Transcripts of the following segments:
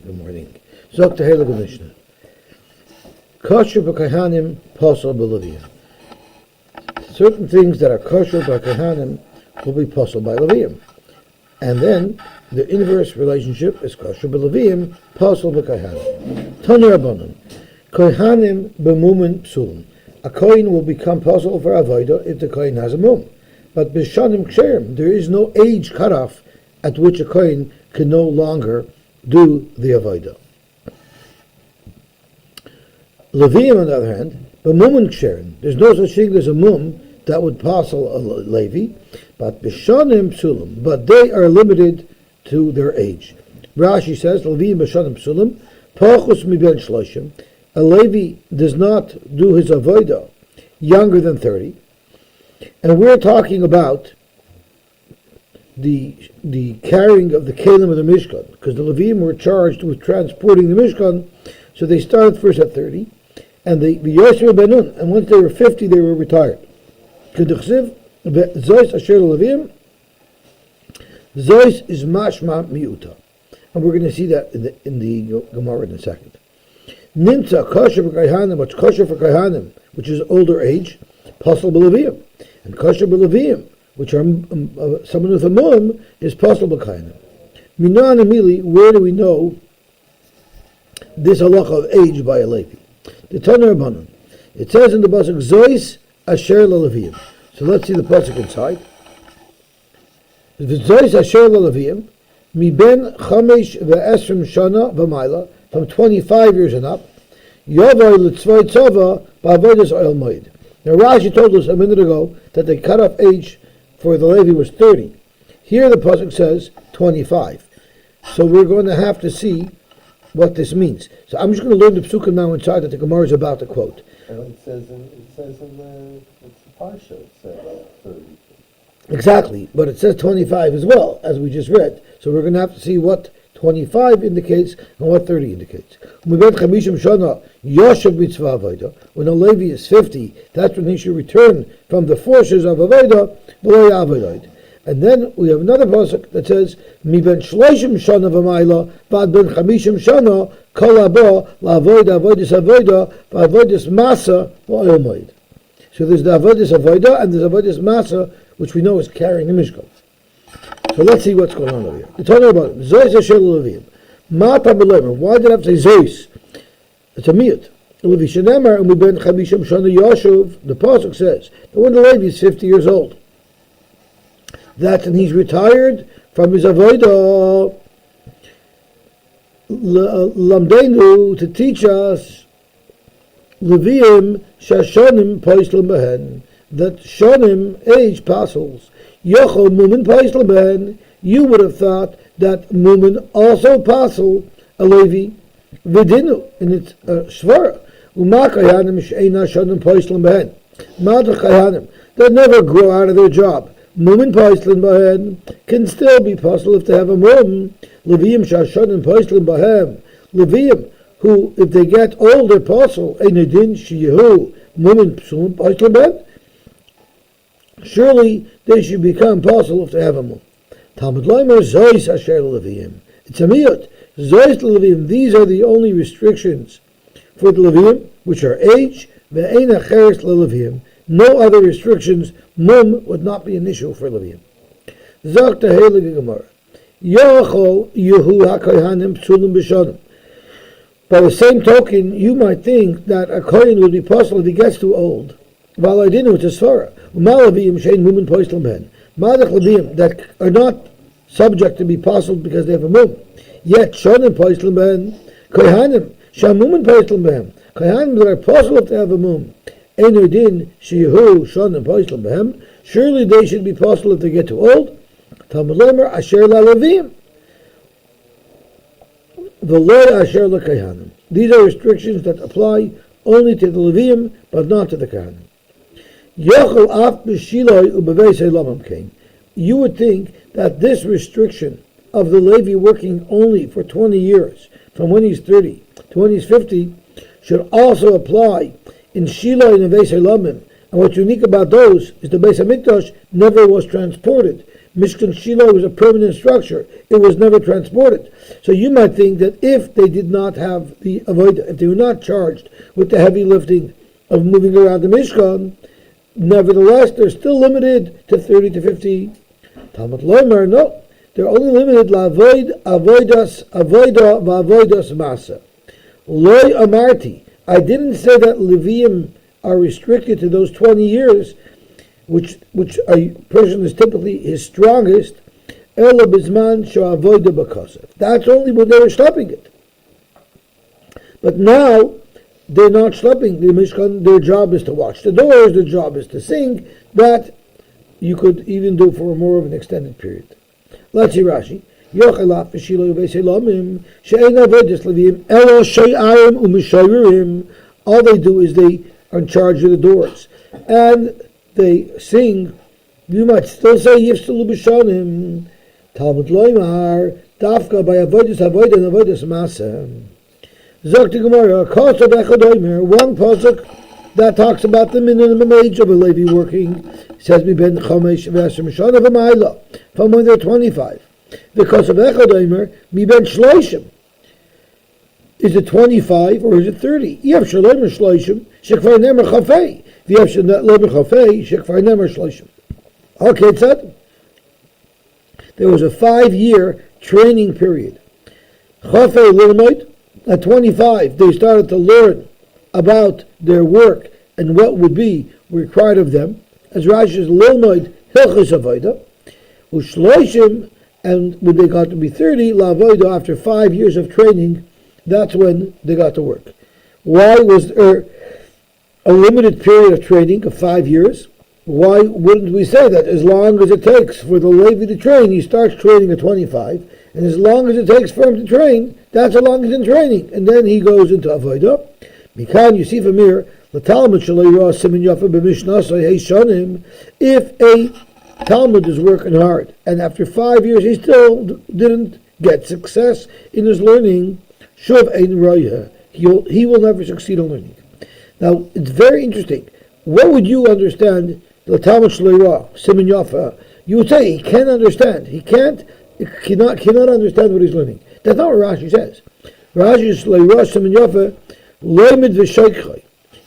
the morning. Zok the Heilige Mishnah. Kosher b'kahanim, posel b'leviyim. Certain things that are kosher by kahanim will be posel by leviyim. And then the inverse relationship is kosher b'leviyim, posel b'kahanim. Tanu Rabbanan. Kohanim b'mumin psulim. A kohen will become posel for avodah if the kohen has a mum. But b'shanim ksherim, there is no age cutoff at which a kohen can no longer do the avodah. Leviyim, on the other hand, b'mumin ksherim, there's no such thing as a mum that would posel a Levi, but b'shanim psulim, but they are limited to their age. Rashi says, Leviyim b'shanim psulim, pachus miben shloshim, a Levi does not do his avodah younger than 30, and we're talking about the carrying of the kelim of the Mishkan, because the Levim were charged with transporting the Mishkan, so they started first at 30, and the Yosy benun, and once they were 50, they were retired. Zois asher Levim, Zois is mashma miuta, and we're going to see that in the Gemara in a second. Nimtza kosher for kaihanim, what's kosher for kaihanim, which is older age, posel b'leviyim, and kosher b'leviyim, which are someone with a mum, is posel b'kaihanim. Minan Amili, where do we know this halacha of age by a Levi? The Tanu Rabbanan. It says in the pasuk Zois asher leleviyim. So let's see the pasuk inside. Zois asher leleviyim, mi ben chamesh ve'esrim shana v'mayla, from 25 years and up, Yovai l'tzvay tzava ba'avodas oil moed. Now Rashi told us a minute ago that the cutoff age for the Levi was 30. Here the pasuk says 25. So we're going to have to see what this means. So I'm just going to learn the psukim now inside that the Gemara is about to quote. It says in the parsha, it says 30. Exactly, but it says 25 as well, as we just read. So we're going to have to see what 25 indicates and what 30 indicates. When a Levi is 50, that's when he should return from the forces of Avodah, and then we have another pasuk that says, Mi ben shloshim shana v'mayla, v'ad ben chamishim shana, kol haba, la'avodah, avodas avodah, v'avodas masa, v'oil moed. So there's the avodas avodah, and there's avodas masa, which we know is carrying the Mishkan. So let's see what's going on over here. We're talking about Zois asher leviyim. Mata b'leimer. Why did I have to say Zois? It's a miyut. Levi shenemar and we ben chamishim shana yashuv. The pasuk says that when the Levi is 50 years old, that's when he's retired from his avodah. Lamdenu, to teach us Leviyim shashonim poislim behen, that shonim age passels. Yochel mumin paisel ben, you would have thought that mumin also passel a Levi vidinu in its svara. Uma kayanim she'ena shonim paisel ben. Mata kayanim that never grow out of their job. Mumin paisel ben can still be passel if they have a mum. Leviim shashonim paisel behem. Leviim who, if they get older, passel einadin sheyehu mumin psum paisel ben. Surely they should become possible if they have a mum. Talmud Leimer Zois asher leviyim. It's a miyut. Zois leviyim. These are the only restrictions for the leviyim, which are age. Ve'ein acheres leviyim. No other restrictions. Mum would not be an issue for leviyim. Zok the Heilige Gemara. Yochol yehu hakohanim psulim b'shonim. By the same token, you might think that a kohen would be possible if he gets too old. Valadinu, it's a svara. That are not subject to be possible because they have a mum. Yet shonim poislim ben kohanim shamumin poislim ben kohanim that are possible if they have a mum. Enudin shehu shonim poislim ben. Surely they should be possible if they get too old. Talmud Leimer asher la levim. The law asher la kohanim. These are restrictions that apply only to the levim, but not to the kohanim. You would think that this restriction of the Levi working only for 20 years, from when he's 30 to when he's 50, should also apply in Shiloh and Beis Elamim. And what's unique about those is the Beis Hamikdash never was transported. Mishkan Shiloh was a permanent structure. It was never transported. So you might think that if they did not have the avodah, if they were not charged with the heavy lifting of moving around the Mishkan, nevertheless, they're still limited to 30 to 50. Talmud Lomer, no. They're only limited la'avoid, avoidas, avoida, va'avoidas masa. Loi amarti. I didn't say that Levium are restricted to those 20 years, which a person is typically his strongest. Ela bizman sho'avoida b'kosef. That's only when they were stopping it. But now, they're not schlepping the Mishkan. Their job is to watch the doors. Their job is to sing. That you could even do for more of an extended period. Let's see Rashi. Yochelaf v'shilo v'selamim she'ein avodas levim elo she'arim u'mishayirim. All they do is they are in charge of the doors and they sing. You might still say yifsalu b'shanim. Talmud loymar dafka by avodas avodah and avodas masa. Zok the Gemara, Kos of Echadoimer, one pasuk that talks about the minimum age of a Levi working. It says, Mi ben Chomesh v'Asher Mishana v'Mayla, from when they're 25. The Kos of Echadoimer, Mi ben Shloishim. Is it 25 or is it 30? Yev Shaloimer Shloishim, Shekvar Nemer Chafei. Yev Shaloimer Chafei, Shekvar Nemer Shloishim. Okay, it said, there was a 5-year training period. Chafei Lilmoid. At 25, they started to learn about their work and what would be required of them. As Rashi's Lilmoid Hilchis Avodah, Ushloishim, and when they got to be 30, Lavodah, after 5 years of training, that's when they got to work. Why was there a limited period of training of 5 years? Why wouldn't we say that as long as it takes for the Levi to train, he starts training at 25, and as long as it takes for him to train, that's how long he's in training. And then he goes into Avodah. Mikan, you see from here, the Talmud Shalayra Simin Yafa B'Mishnasai Hey Shanim, if a Talmud is working hard, and after 5 years he still didn't get success in his learning, Shuv Ein Raya, he will never succeed in learning. Now, it's very interesting. What would you understand, the Talmud Shalayra Simin Yafa? You would say he can't understand. He cannot understand what he's learning. That's not what Rashi says. Rashi is Leirosh Simin Yafa Loimid v'Shoichai.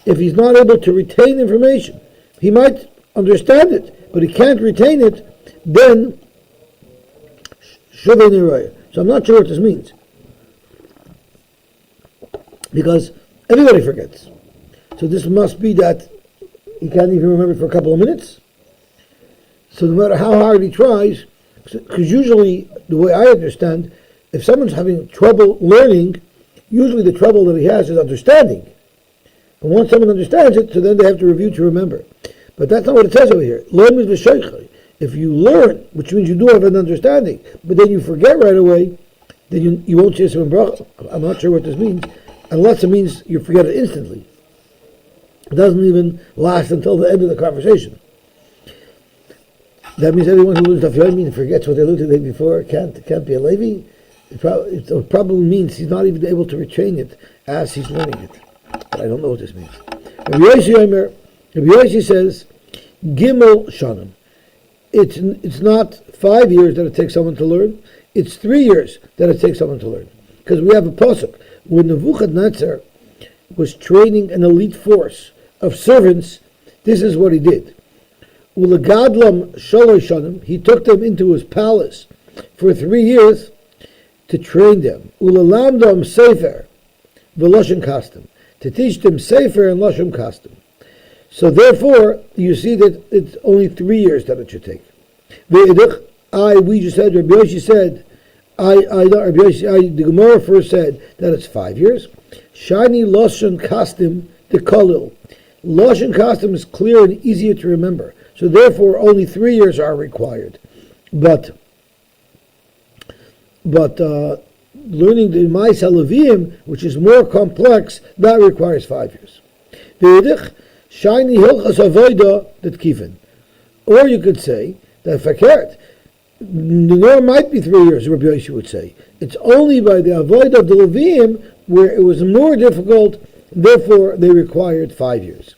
If he's not able to retain information, he might understand it, but he can't retain it, then Shuvei Neraya. So I'm not sure what this means. Because everybody forgets. So this must be that he can't even remember for a couple of minutes. So no matter how hard he tries, because usually, the way I understand, if someone's having trouble learning, usually the trouble that he has is understanding. And once someone understands it, so then they have to review to remember. But that's not what it says over here. Learn is v'sheichai. If you learn, which means you do have an understanding, but then you forget right away, then you won't say some bracha. I'm not sure what this means, unless it means you forget it instantly. It doesn't even last until the end of the conversation. That means everyone who learns Daf Yomi forgets what they learned the day before can't be a Levi. It probably means he's not even able to retain it as he's learning it. But I don't know what this means. Rabbi Yosy says, Gimel Shanim. It's not 5 years that it takes someone to learn. It's 3 years that it takes someone to learn. Because we have a pasuk when Nebuchadnezzar was training an elite force of servants. This is what he did. Ulagadlam Shalosh Shanim. He took them into his palace for 3 years to train them. Ulalamdam Sefer v'Lashon Kastim, to teach them Sefer and Lashon Kastim. So therefore, you see that it's only 3 years that it should take. We just said, Rabbi Yosy said, the Gemara first said that it's 5 years. Shani Lashon Kastim the Kolil. Lashon Kastim is clear and easier to remember. So therefore, only 3 years are required. But learning the Ma'aseh Levim, which is more complex, that requires 5 years. Shiny Hilchas Avodah that Kifin. Or you could say that Fakert, there might be 3 years, Rabbi Yosy would say. It's only by the Avodah of the Levim where it was more difficult, therefore they required 5 years.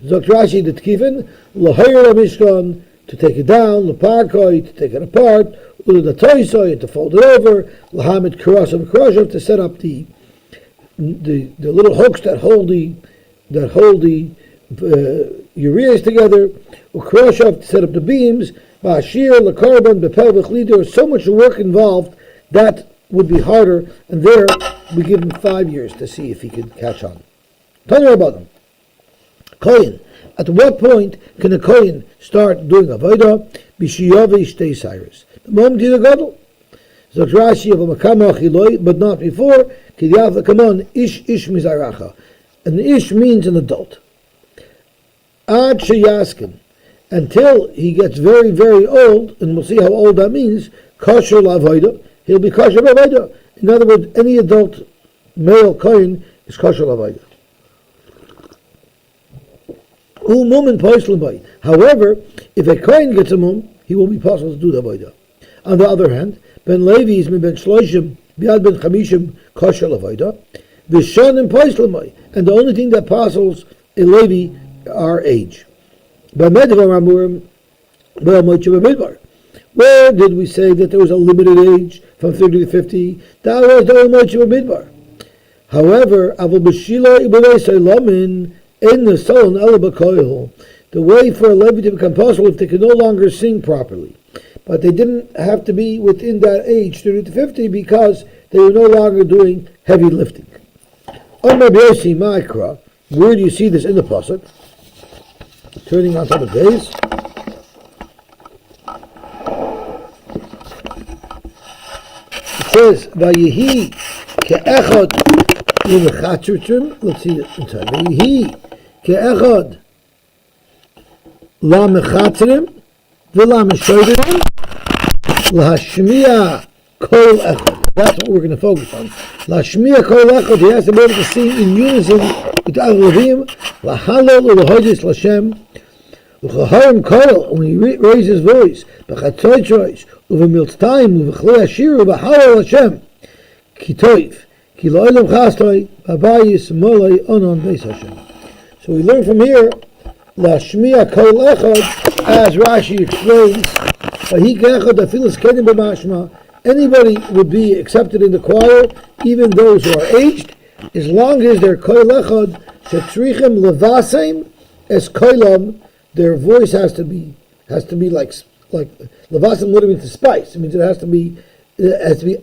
Zok Rashi that Kifin, Lahayr Mishkan, to take it down, leparkoi, to take it apart, uludatoisoi, to fold it over, lahamid karasov, to set up the little hooks that hold the ureas together, ukroshav, to set up the beams, ba'ashir, lakarban, bepel, b'chli. There was so much work involved that would be harder, and there we give him 5 years to see if he could catch on. Tell me about them. Kohen. At what point can a Kohen start doing avodah? B'shiyavi shtei cyrus. The moment he's a gadol. So Rashi of a makama achiloi, but not before. Kidiyav kamon ish mizaracha. An ish means an adult. Ad sheyaskin, until he gets very, very old, and we'll see how old that means. Kosher la'avodah, he'll be kosher la'avodah. In other words, any adult male kohen is kosher la'avodah. However, if a kohen gets a mum, he will be possible to do the avodah. On the other hand, ben Levi is ben shloishim biad ben chamishim kosher la'avodah. V'shanim poislamai, and the only thing that passes a Levi are age. Where did we say that there was a limited age from 30 to 50? That was the Moshe B'Midbar. However, the way for a Levi to become possible if they could no longer sing properly. But they didn't have to be within that age, 30 to 50, because they were no longer doing heavy lifting. Where do you see this in the pasuk? Turning on top of days. It says, "Vayihi ke'echad l'mechatzrim." Let's see it inside. Vayihi ke'echad l'mechatzrim v'lameshodim l'hashmiya kol echad. That's what we're going to focus on. L'hashmiya kol echad. He has to be able to sing in unison with the Levim. L'halol u'lehodis l'Hashem. When he raised his voice, b'chatzoytzoyis, uv'miltztayim, uv'chlei hashir, uv'halol Hashem, kitoif, ki lo'elam chastoy, b'abayis molei onon beis Hashem. So we learn from here, la'shmiya kol echad, as Rashi explains, v'hi ke'echad afilas kenim b'mashma, anybody would be accepted in the choir, even those who are aged, as long as they're kol echad, shetzrichem levasem, es kolam, their voice has to be like levasim literally means to spice. It means it has to be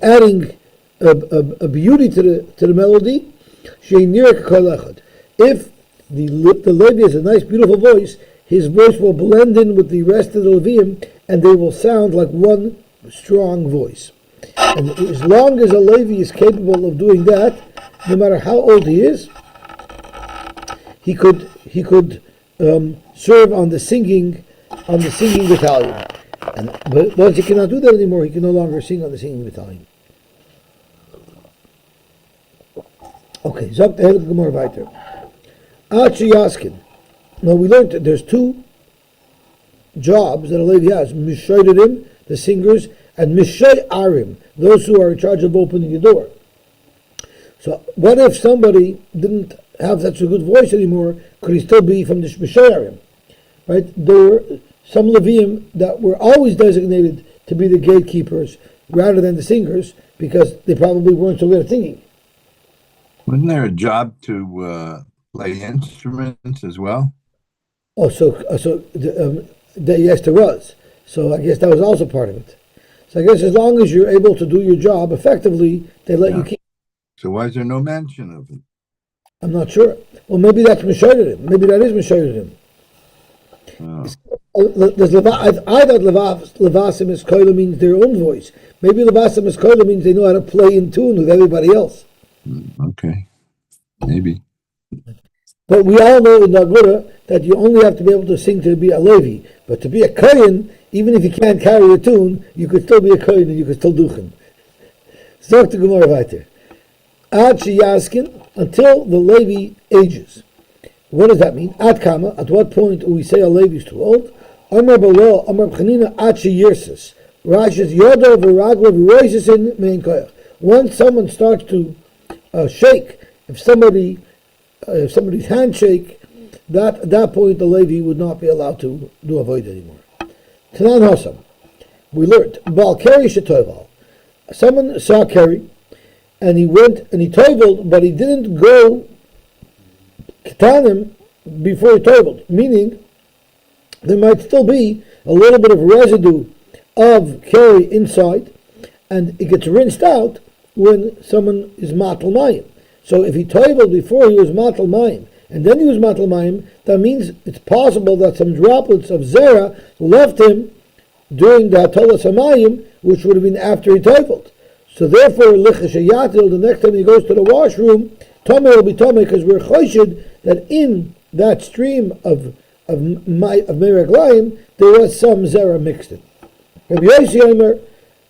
adding a beauty to the melody. If the Levi has a nice, beautiful voice, his voice will blend in with the rest of the Levium, and they will sound like one strong voice. And as long as a Levi is capable of doing that, no matter how old he is, he could serve on the singing battalion. But once he cannot do that anymore, he can no longer sing on the singing battalion. Okay, Zok the Help Gemara weiter. Achi Yaskin. Now we learned that there's two jobs that a Levi has: Mishoidim, the singers, and Mishay Arim, those who are in charge of opening the door. So what if somebody didn't have such a good voice anymore? Could he still be from the Mishay Arim? Right? There were some Levium that were always designated to be the gatekeepers rather than the singers, because they probably weren't so good at singing. Wasn't there a job to play instruments as well? Oh, yes, there was. So I guess that was also part of it. So I guess as long as you're able to do your job effectively, they let you keep. So why is there no mention of it? I'm not sure. Well, maybe that's Mishoidim. Maybe that is Mishoidim. I thought Levasim is Koila means their own voice. Maybe Levasim is Koila means they know how to play in tune with everybody else. Okay, maybe. But we all know in the Agura that you only have to be able to sing to be a Levi. But to be a Kohen, even if you can't carry a tune, you could still be a Kohen and you could still duchen. Zok to Gemara weiter. Ad Sheyaskin, until the Levi ages. What does that mean? Ad Kama, at what point do we say a Levi is too old? Amar Balo, Amar B'chanina, Ad Sheyirsis. Rashi's Yodo v'Raglo v'Roisesin mein koyach. Once someone starts to shake, if somebody's hand shake, at that point the Levi would not be allowed to do avoid anymore. Tanan Hasam. We learned Bal Keri Shetoval. Someone saw Keri, and he went and he toveled, but he didn't go Ketanim before he toveled, meaning there might still be a little bit of residue of Keri inside, and it gets rinsed out when someone is Matal Mayim. So if he toveled before he was Matal Mayim, and then he was Matal Mayim, that means it's possible that some droplets of Zera left him during the Hatolas HaMayim, which would have been after he toveled. So therefore, the next time he goes to the washroom, Tomei will be Tomei, because we're choshid that in that stream of Meraglayim, there was some Zera mixed in. Rabbi Yosy Omer,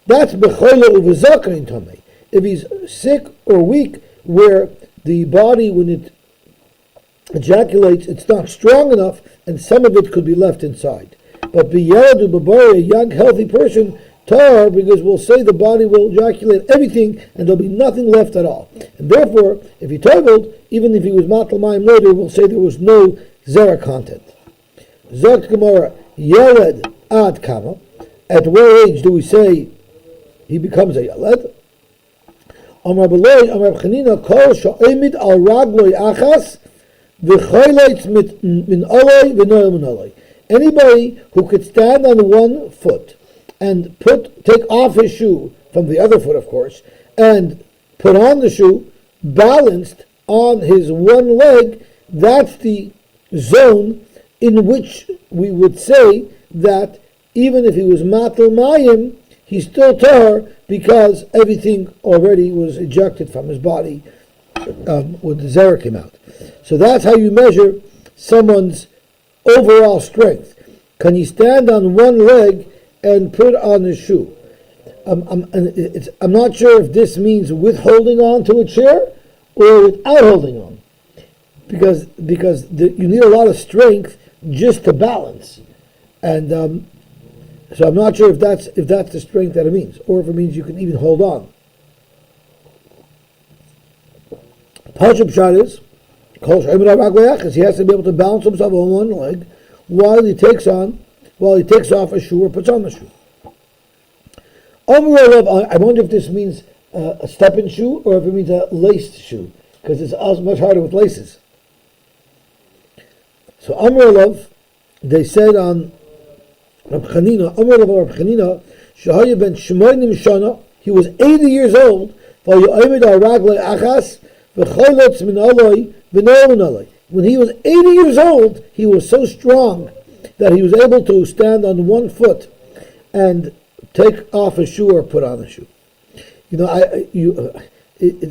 that's Bechoyle Uvazakain Tomei. If he's sick or weak, where the body, when it ejaculates, it's not strong enough, and some of it could be left inside. But B'yadu B'bari, a young, healthy person, tar, because we'll say the body will ejaculate everything, and there'll be nothing left at all. And therefore, if he toveled, even if he was Matal Mayim later, we'll say there was no Zera content. Zok Gemara, Yeled Ad Kama. At what age do we say he becomes a Yeled? Amar B'loi, Amar B'chanina, Kol Sha'imid Al Ragloi Achas, V'choyleitz Min Oloi, V'noel Min Oloi. Anybody who could stand on one foot and take off his shoe from the other foot, of course, and put on the shoe, balanced on his one leg, that's the zone in which we would say that even if he was Matal Mayim, he's still tar, because everything already was ejected from his body when the Zera came out. So that's how you measure someone's overall strength. Can he stand on one leg and put on his shoe? I'm not sure if this means with holding on to a chair or without holding on, because you need a lot of strength just to balance, and so I'm not sure if that's the strength that it means, or if it means you can even hold on. Pashup shot is he has to be able to balance himself on one leg while he takes off a shoe or puts on the shoe. I wonder if this means a step-in shoe or if it means a laced shoe, because it's much harder with laces. So Amrulov, they said on Rab Chanina, Rab Chanina, Shahaya ben Shmoinim Shana, he was 80 years old, when he was 80 years old, he was so strong that he was able to stand on one foot and take off a shoe or put on a shoe.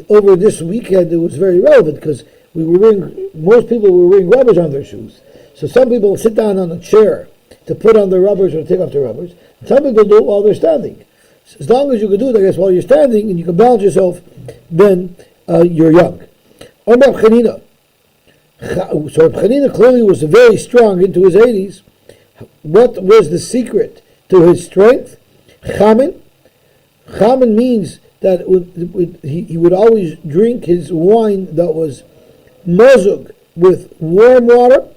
Over this weekend, it was very relevant because most people were wearing rubbers on their shoes. So some people sit down on a chair to put on their rubbers or take off their rubbers. And some people do it while they're standing. So as long as you can do it, I guess, while you're standing and you can balance yourself, then you're young. So Reb Chanina clearly was very strong into his 80s. What was the secret to his strength? Chamin. Chamin means that he would always drink his wine that was mozug with warm water.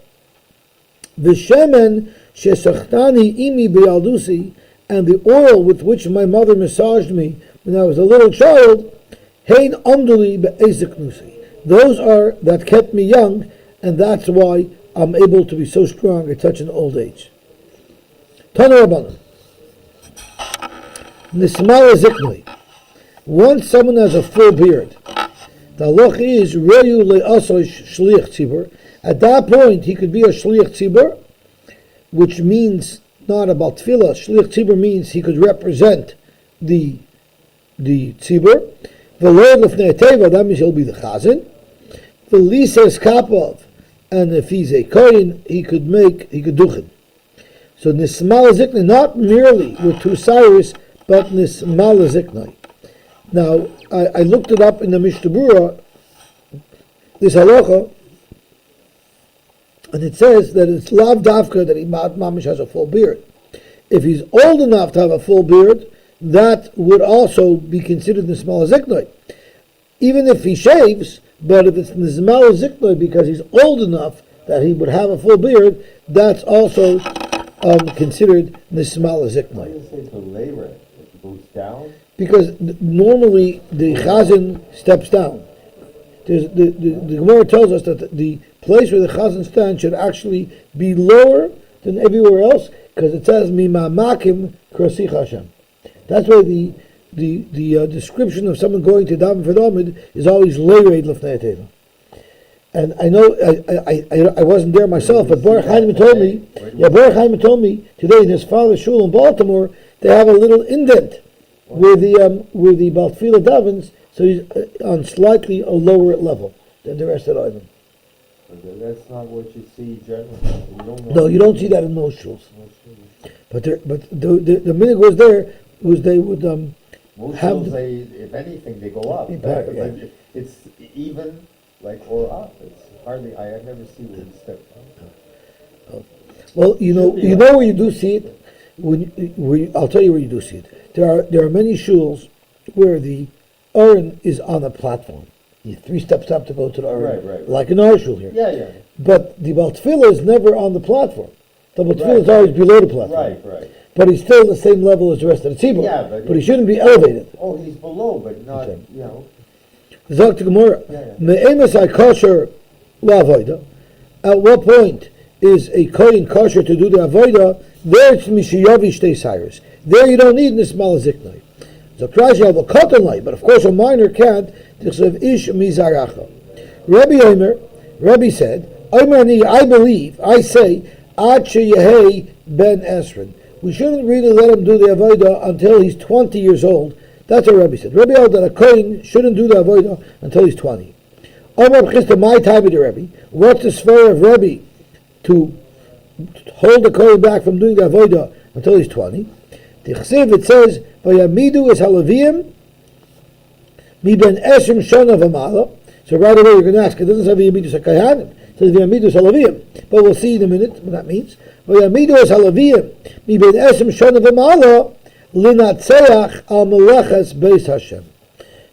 V'shemen shesachtani imi b'yaldusi, and the oil with which my mother massaged me when I was a little child, hein amduli be'ezik nusi. Those are that kept me young, and that's why I'm able to be so strong at such an old age. Tana Rabbanan. Nismala ziknui. Once someone has a full beard, the halach is reyu le'asoi shliach tzibur. At that point, he could be a shliach tzibur, which means not about tefillah. Shliach tzibur means he could represent the tzibur. V'lo lefnei teva, that means he'll be the chazan. V'lises kapov, and if he's a kohen, he could duchen. So nismal ziknai, not merely with two cyrus, but nismal ziknai. Now, I looked it up in the Mishnah Berurah, this halacha, and it says that it's lav davka that mamish has a full beard. If he's old enough to have a full beard, that would also be considered nismal ziknai. Even if he shaves, but if it's nismal ziknai because he's old enough that he would have a full beard, that's also considered nismal Why ziknai. do you say to layer it? It goes down? Because normally the chazan steps down. The Gemara tells us that the place where the chazan stands should actually be lower than everywhere else, because it says mimamakim krasich Hashem. That's why the description of someone going to daven for the Amid is always leired lefnei teva. And I know I wasn't there myself, but Baruch Chaim told me. Yeah, Baruch Chaim told me today in his father's shul in Baltimore they have a little indent where the Bal Tefillah davens, so he's on slightly a lower level than the rest of the island. But that's not what you see generally. No, you don't see that in most shuls. But the minute was there was they would Most have schools, if anything, they go up. Yeah. But it's even, or up. It's hardly, I never see where you step down. well, you know where you do see it. I'll tell you where you do see it. There are many shuls where the Aron is on a platform. You 3 steps up to go to the Aron, Right. like in our shul here. Yeah. But the Bal Tefillah is never on the platform. The Bal Tefillah is always below the platform. Right. But he's still the same level as the rest of the tzibur. Yeah, but he shouldn't be elevated. Oh, he's below, but not, Okay. Zok to Gemara. Me'emes kosher la'avoda. At what point is a kohen kosher to do the avoda? There it's mishiyavi shtei cyrus. There you don't need nismal ziknai. Zok Rashi have a cotton light, but of course a minor can't. Tichsev ish mizaracha. Rabbi said, I believe, I say, ad sheyehei ben esrin. We shouldn't really let him do the avodah until he's 20 years old. That's what Rabbi said. Rabbi held that a kohen shouldn't do the avodah until he's 20. Omar B'chista, my time of the Rabbi. What's the sphere of Rabbi to hold the kohen back from doing the avodah until he's 20? The Chsiv, it says, Vayamidu es halavim mi ben esrim shana v'mala. So right away you're going to ask, it doesn't say Vayamidu es hakayanim. It says Vayamidu es halavim. But we'll see in a minute what that means. Vayamidu es halavim mi ben esrim shana v'mala linatzeach al melechas beis Hashem.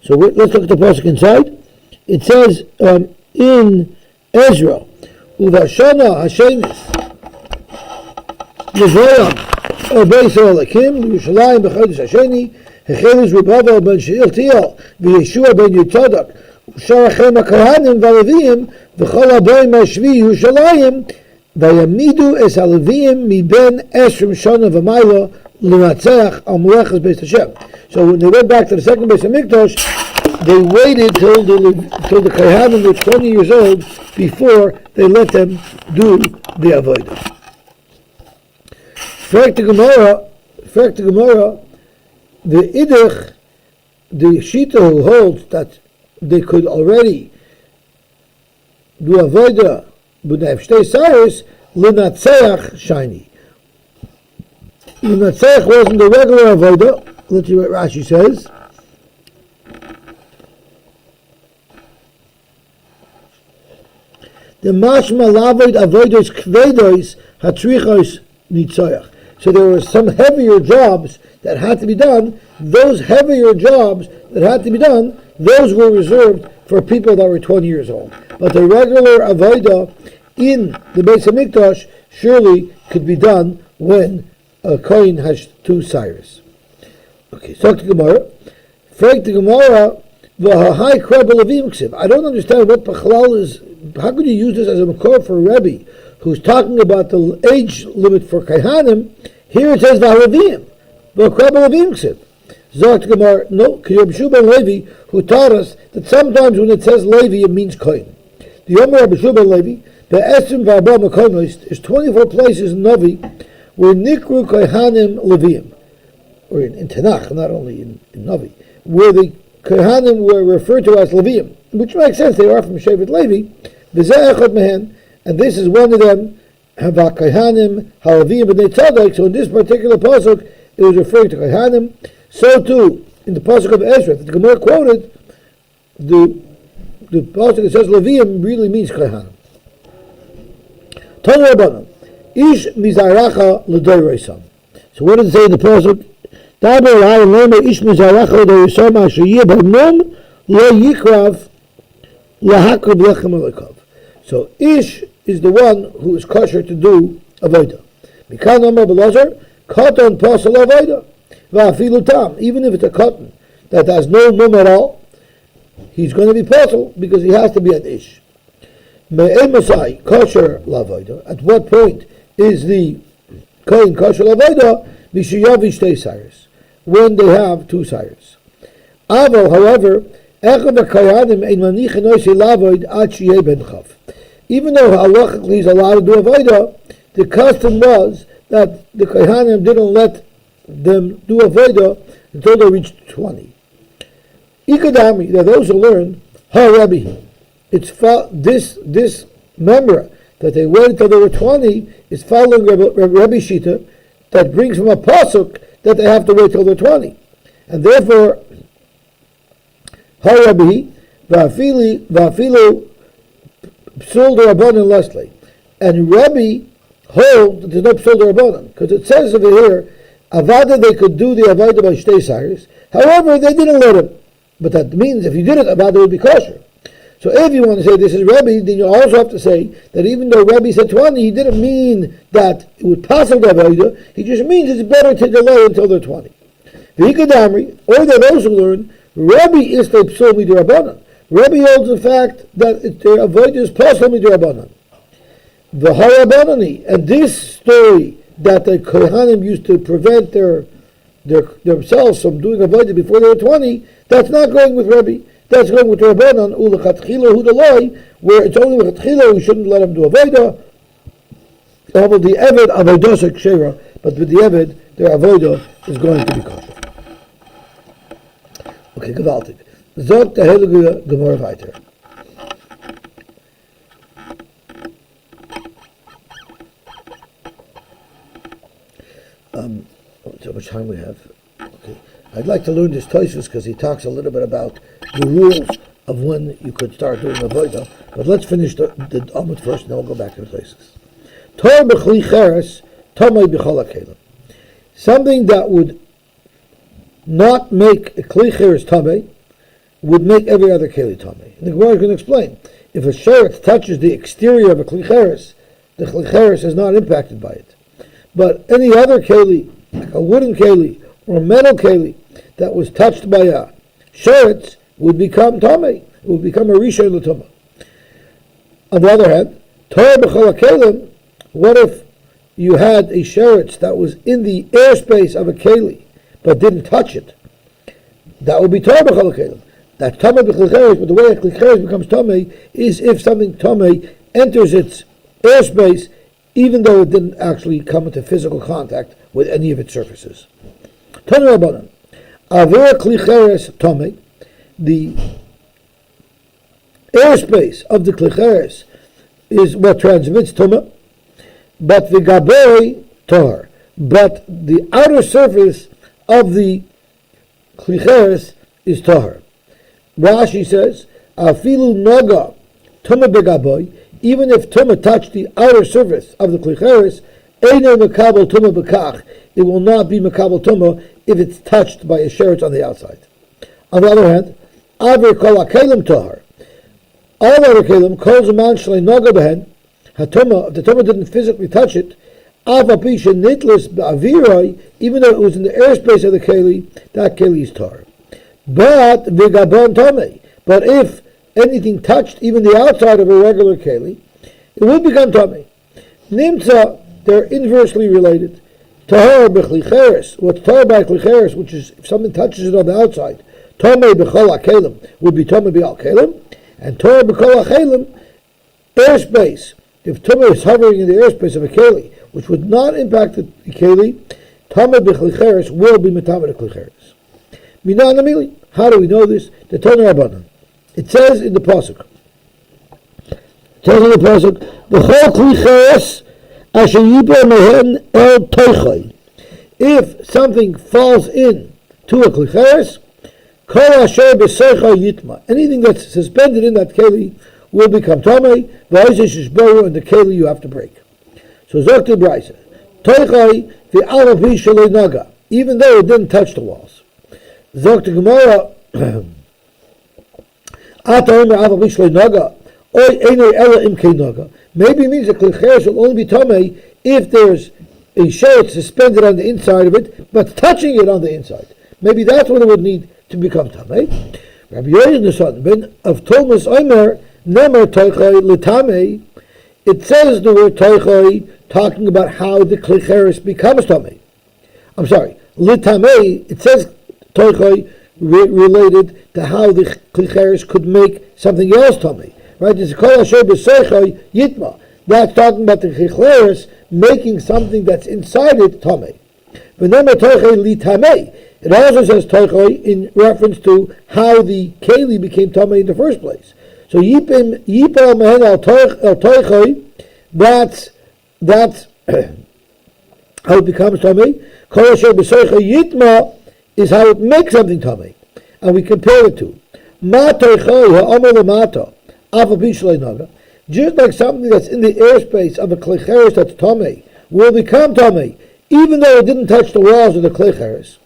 So let's look at the pasuk inside. It says in Ezra, Uvashana Hashemis Yisrael Beis Olakim Yerushalayim B'Chodesh Hasheni Hechelus Rubava Ben Sheiltiel VeYeshua Ben Yitzadak Sharachem HaKohanim VaLeviim V'Chol HaBoim HaShvi Yerushalayim Vayamidu Es HaLeviim Mi Ben Esrim Shana V'Mayla L'Natzeach Al Melechas Beis Hashem. So when they went back to the second Beis HaMikdash, they waited till the Kohanim were 20 years old before they let them do the avodah. Fact the Gemara, the Idich, the Shita who holds that they could already do avodah with the Shtei Cyrus, L'Natzeach shiny. L'Natzeach wasn't the regular avodah. Let's see what Rashi says. The mashma lavod avodos kvedos hatrichos nitzoyach. So there were some heavier jobs that had to be done. Those heavier jobs that had to be done, those were reserved for people that were 20 years old. But the regular avodah in the Beis HaMikdash surely could be done when a kohen has 2 cyrus. Okay, so to Gemara. Frag the Gemara, v'hahai kreb levim ksiv. I don't understand what Bechlal is. How could you use this as a makor for a Rebbe who's talking about the age limit for Kohanim? Here it says v'halavim, v'kreb levim ksiv. Zok Gemara, no, Rabbi Shua ben Levi, who taught us that sometimes when it says Levi, it means Kohen. The Yomer Rabbi Shua ben Levi, the Esrim v'Arba Makonos, is 24 places in Novi where Nikru Kohanim Levim, or in Tanakh, not only in Novi, where the Kohanim were referred to as Levim, which makes sense, they are from Shevet Levi, V'zeh echad mehen, and this is one of them, Hava Kohanim, Halavim b'nei Tzadok. So in this particular pasuk, it was referring to Kohanim. So too, in the pasuk of Ezra, that the Gemara quoted, the pasuk that says Levim really means Kohanim. Tanu Rabbanan, Ish mizaracha l'doyreisam. So what does it say in the pasuk? Daber l'hay l'omer ish mizaracha l'doyreisam asher yeh b'mum lo yikrav l'hakrib lechem alekav. So Ish is the one who is kosher to do avodah. Mikan Amar Belazar, Katan Pasal Avodah, Va'afilu Tam, even if it's a cotton that has no mum at all, he's going to be Pasal because he has to be an Ish. Me'emasai, Kosher Lavodah, at what point is the Kohen Kosher Lavodah? Mishayavi Shtei Cyrus, when they have two sires. Aval, however, even though halachically he's allowed to do avodah, the custom was that the kohanim didn't let them do avodah until they reached 20. Ikadami, that those who learn, ha-Rabbi, it's this member that they waited until they were 20 is following Rabbi Shita that brings from a pasuk that they have to wait till they're 20. And therefore, ha-Rabbi, va'afilu psul d'Rabbanan Leslie. And Rabbi hold that there's no psul d'Rabbanan, because it says over here, avada they could do the avodah by shtei cyrus. However, they didn't let him. But that means if you did it, avada would be kosher. So if you want to say this is Rabbi, then you also have to say that even though Rabbi said 20, he didn't mean that it would pass on the avodah. He just means it's better to delay until they're 20. V'ikadamri, or they also learn, Rabbi is the psul midrabanan. Rabbi holds the fact that the avodah is pasul midrabanan. The harabanani, and this story that the kohanim used to prevent themselves from doing avodah before they were 20, that's not going with Rabbi. That's going with Rabbanan, u'lechatchila hudaloi, where it's only lechatchila we shouldn't let him do avodah. Although the eved avodah kshera, but with the eved, their avodah is going to be kosher. Okay, gewaltig. Zog the heilige Gemara weiter. So much time we have. Okay, I'd like to learn this Tosfos because he talks a little bit about the rules of when you could start doing avodah. But let's finish the Amud first, and then we'll go back to the places. Tor b'chli cheres, tamei b'chol hakelim. Something that would not make a kli cheres tamei would make every other keli tamei. And the Gemara is going to explain. If a sheret touches the exterior of a kli cheres, the kli cheres is not impacted by it. But any other keli, like a wooden keli or a metal keli, that was touched by a sheret would become tamei. It would become a rishon l'tumah. On the other hand, Torah b'chol hakelim, what if you had a sheretz that was in the airspace of a keli but didn't touch it? That would be Torah b'chol hakelim. That tamei b'chol cheres, but the way a kli cheres becomes tamei is if something tamei enters its airspace even though it didn't actually come into physical contact with any of its surfaces. Tanu Rabbanan, Avera kli cheres tamei, the airspace of the kli cheres is what transmits tumah, but the gabei tar, but the outer surface of the kli cheres is tar. Rashi says, afilu naga tumah begabei, even if tumah touched the outer surface of the kli cheres, eino mekabel tumah bekach, it will not be mekabel tumah if it's touched by a sheretz on the outside. On the other hand, aver kol hakelim tahar, all other kelim, kol zaman shlei naga behen, hatuma, if the tumah didn't physically touch it, avapisha nitlis ba'avirai, even though it was in the airspace of the keli, that keli is tar. But v'gabon tamei, but if anything touched even the outside of a regular keli, it will become tamei. Nimtza, they're inversely related. Tahar b'chli cheres, what's tahar by kli cheres, which is if something touches it on the outside, tamei b'chol hakelim would be tamei b'al kelim, and Torah b'kol hakelim, airspace. If tumah is hovering in the airspace of a keli, which would not impact the keli, tamei b'chli cheres will be metamei kli cheres. Minan amili. How do we know this? The Tanu Rabbanan. It says in the pasuk. It says in the pasuk, "B'chol kli cheres asher yibor mehen el toichai." If something falls in to a kli cheres, kol asher b'seicha yitma. Anything that's suspended in that keli will become tamei. V'oisesh shishboru, and the keli you have to break. So zok the brayse, toichai v'alav shalei naga, even though it didn't touch the walls. Zok the Gemara, ata omer alav shalei naga, oy einay ela imkei naga. Maybe it means that kli cheres will only be tamei if there's a shirt suspended on the inside of it, but touching it on the inside. Maybe that's what it would need to become tamei. Rabbi Yochanan the son ben of Thomas Omer nemer toichai l'tamei. It says the word toichai talking about how the klicheres becomes tamei. I'm sorry, l'tamei. It says toichai related to how the klicheres could make something else tamei. Right? It's kol asher b'seichai yitma. That's talking about the klicheres making something that's inside it tamei. V'nemer toichai l'tamei. It also says toichai in reference to how the keli became tamei in the first place. So yipal mehen al toichai. That's how it becomes tamei. Kol asher b'seichai yitma is how it makes something tamei, and we compare it to ma toichai ha'amar lemata av abishlei naga. Just like something that's in the airspace of a klicheres that's tamei will become tamei, even though it didn't touch the walls of the klicheres.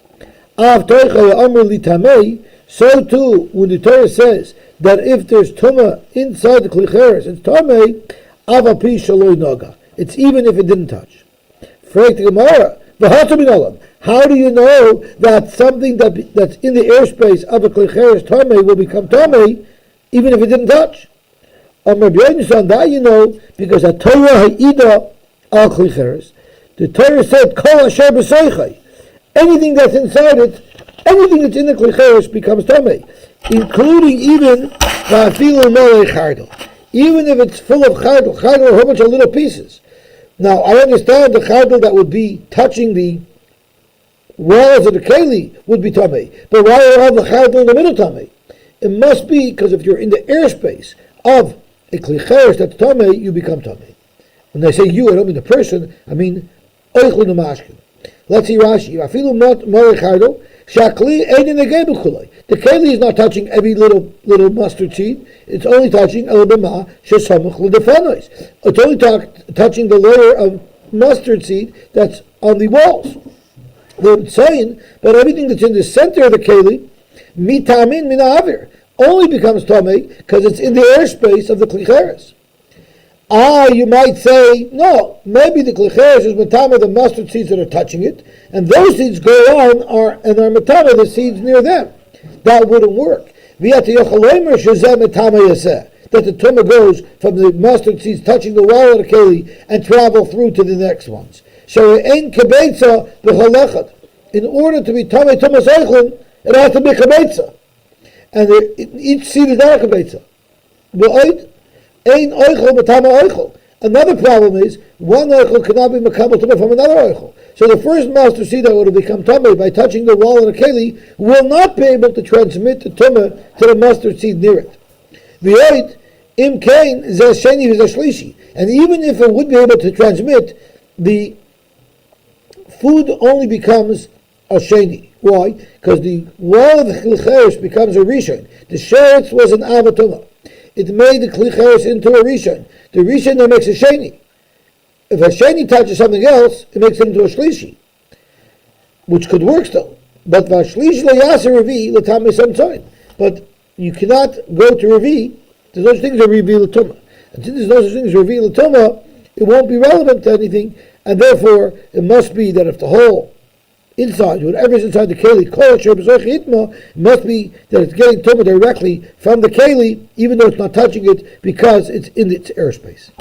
Av toichai ha'amar li tamei. So too, when the Torah says that if there's tuma inside the klicheres, it's tamei av abishlei naga. It's even if it didn't touch. Frek the Gemara. How do you know that something that's in the airspace of a klicheres tamei will become tamei, even if it didn't touch? That you know because the Torah ha'ida al klicheres. The Torah said kol asher b'seichai. Anything that's inside it, anything that's in the klicheres becomes tamei, including even va'afilu molei chardal. Even if it's full of chardal, a whole bunch of little pieces. Now, I understand the chardal that would be touching the walls of the keli would be tamei, but why are all the chardal in the middle tamei? It must be because if you're in the airspace of a klicheres that's tamei, you become tamei. When I say you, I don't mean the person, I mean oichlin umashkin. Let's see Rashi. Afilu molei chardal shakli ein negei b'chulei. The keli is not touching every little mustard seed. It's only touching elabema shesamach l'defanos. It's only touching the layer of mustard seed that's on the walls. They're saying that everything that's in the center of the keli, mitamin min ha'avir, only becomes tamei because it's in the airspace of the klicheres. You might say, no, maybe the klicheres is matama the mustard seeds that are touching it, and those seeds go on are matama the seeds near them. That wouldn't work. That the tumah goes from the mustard seeds touching the wall of the keli and travel through to the next ones. So in kebetza b'chalechad, in order to be tamei tumas eichlin, it has to be kebetza, and each seed is not a kebetza. Ein oichel matama oichel. Another problem is one oichel cannot be makabel tumah from another oichel. So the first mustard seed that would have become tamei by touching the wall of the keli will not be able to transmit the tumah to the mustard seed near it. V'yoid im kain zeh sheni v'zeh shlishi. And even if it would be able to transmit, the food only becomes a sheni. Why? Because the wall of the klicheres becomes a rishon. The sheretz was an avatuma. It made the klicheres into a rishon. The rishon that makes a sheni. If a sheni touches something else, it makes it into a shlishi, which could work still. But v'shlish le'yasa revi l'tamei samtzayin. But you cannot go to revi. There's no such thing as a revi l'tumah. And since there's no such thing as a revi l'tumah, it won't be relevant to anything. And therefore, it must be that if the whole inside, whatever's inside the keli, it must be that it's getting tumah directly from the keli, even though it's not touching it, because it's in its airspace.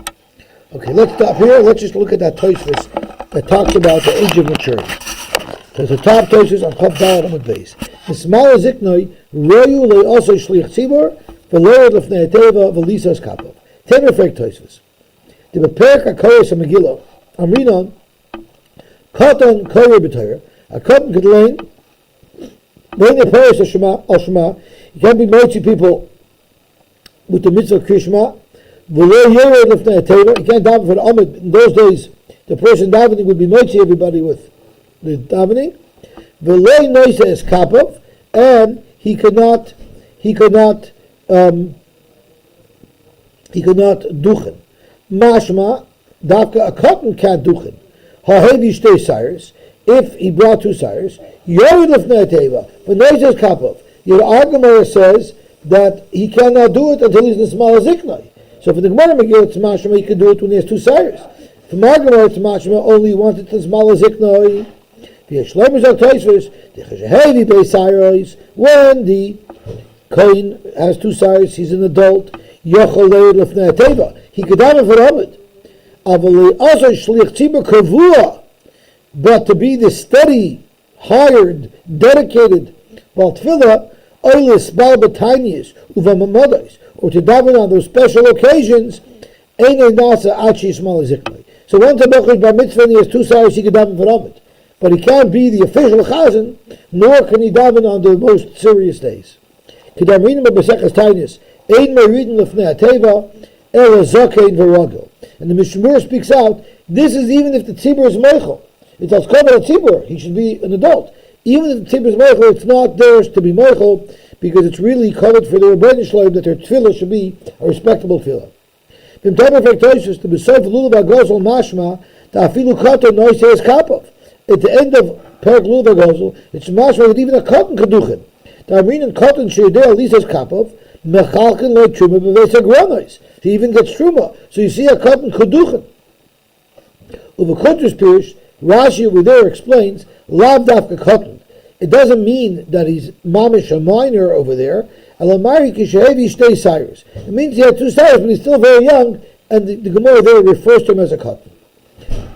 Okay, let's stop here. Let's just look at that Tosfos that talks about the age of maturity. So the top Tosfos on Chav Daled Amud Beis. The smaller ziknoi royu le'osay shliach tzibor v'loyed lefnei teva v'lisas kapov. Ten refrek Tosfos. The beperk hakoyos hamegillah amrinon katan koyer b'torah. A cotton could learn when the Paris al Shema, you can't be mochi people with the mitzvah of Krishma. You can't daven for the Amid. In those days, the person davening would be mochi everybody with the davening. V'loi noisa es kapov, and he could not duchen. Mashma, davka, a cotton can't duchen. Ha'hevi shtei sires. If he brought two sires, Yored lefnei teva, but noisa es kapov. Your Gemara says that he cannot do it until he's in the small ziknai. So for the Gemara Megillah, it's mashma he can do it when he has two sires. From our Gemara, it's mashma only wanted to smala ziknoi. When the Kohen has two sires, he's an adult, he could have it for Amid. But to be the steady, hired, dedicated Baltfila, Oilis, Balbatanias, Uvamamodas, or to daven on those special occasions, so one Tabachos Bar Mitzvah, he has two sires, he could daven for Amid. But he can't be the official chazan, nor can he daven on the most serious days. And the Mishmur speaks out, this is even if the tzibur is meichel. It's as covered a tzibur, he should be an adult. Even if the tzibur is meichel, it's not theirs to be meichel, because it's really covered for the Rebbeinu Shloim that their tefillah should be a respectable tefillah. The at the end of Perek Lulav Gosel, it's mashma that even a cotton kaduchin. The Armin and cotton sheyder at least has kapov, mechalkin like truma b'veis agronos. He even gets truma. So you see a cotton kaduchin. Over Kuntres Pirush, Rashi over there explains lav dafka cotton. It doesn't mean that he's mamish a minor over there. Alamari kishehevi shtei sires. It means he had two sires, but he's still very young, and the Gemara there refers to him as a cotton.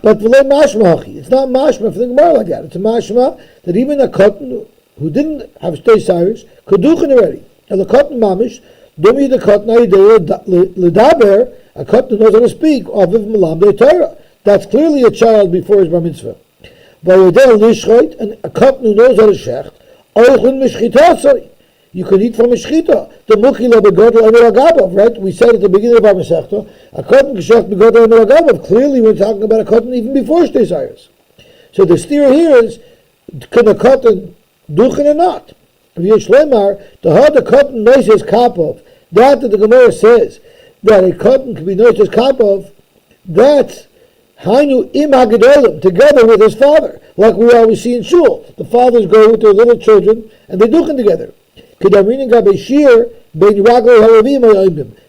But it's not mashma for the Gemara like that. It's a mashma that even a cotton who didn't have shtei sires could do it already. And the cotton mamish, dumi the cotton ledaber, a cotton knows how to speak of malam de Torah. That's clearly a child before his bar mitzvah. Vayodel lishchot, and a cotton who knows how to shecht, oichun mishchita. You can eat from a shchita. The mukila begodel emiragabav, right? We said at the beginning of our Masechta, a cotton geshecht begodel emiragabav. Clearly, we're talking about a cotton even before shtei sires. So the steer here is, can a cotton duchen or not? If you shlemar, the hard the cotton knows his kapov, that the Gemara says that a cotton can be known as kapov, that's hainu im hagedolim, together with his father, like we always see in shul. The fathers go with their little children and they duchen together. The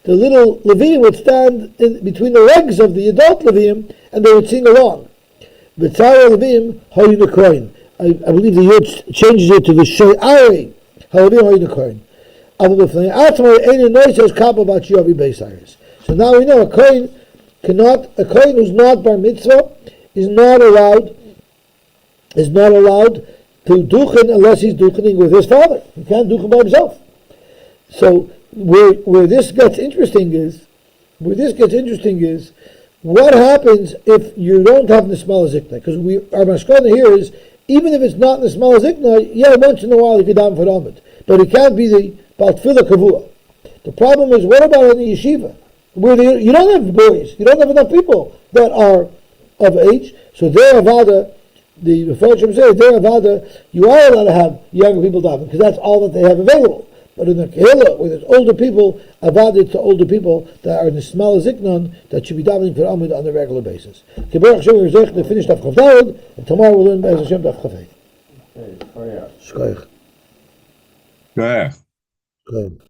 little Levim would stand in between the legs of the adult Levim and they would sing along. I believe the Yod changes it to the She'ari. So now we know a Kohen who's not bar mitzvah is not allowed to duchen unless he's duchening with his father. He can't duchen by himself. So where this gets interesting is what happens if you don't have Nismal Zikna? Because our mashkana here is even if it's not Nismal Zikna, yeah, once in a while you can daven for Amid, but it can't be the Baltfila Kavua. The problem is, what about in the yeshiva where you don't have boys, you don't have enough people that are of age, so their avada. The Mepharshim say, their avada, you are allowed to have younger people daven, because that's all that they have available. But in the Kehillah, where there's older people, avada to older people that are in the small ziknon, that should be davening for Amid on a regular basis. Kibbutz Hashem, we're to finish Daf Chav Daled, and tomorrow we'll learn Be'ez Hashem Daf Chav Hey. Shkoyach. Shkoyach.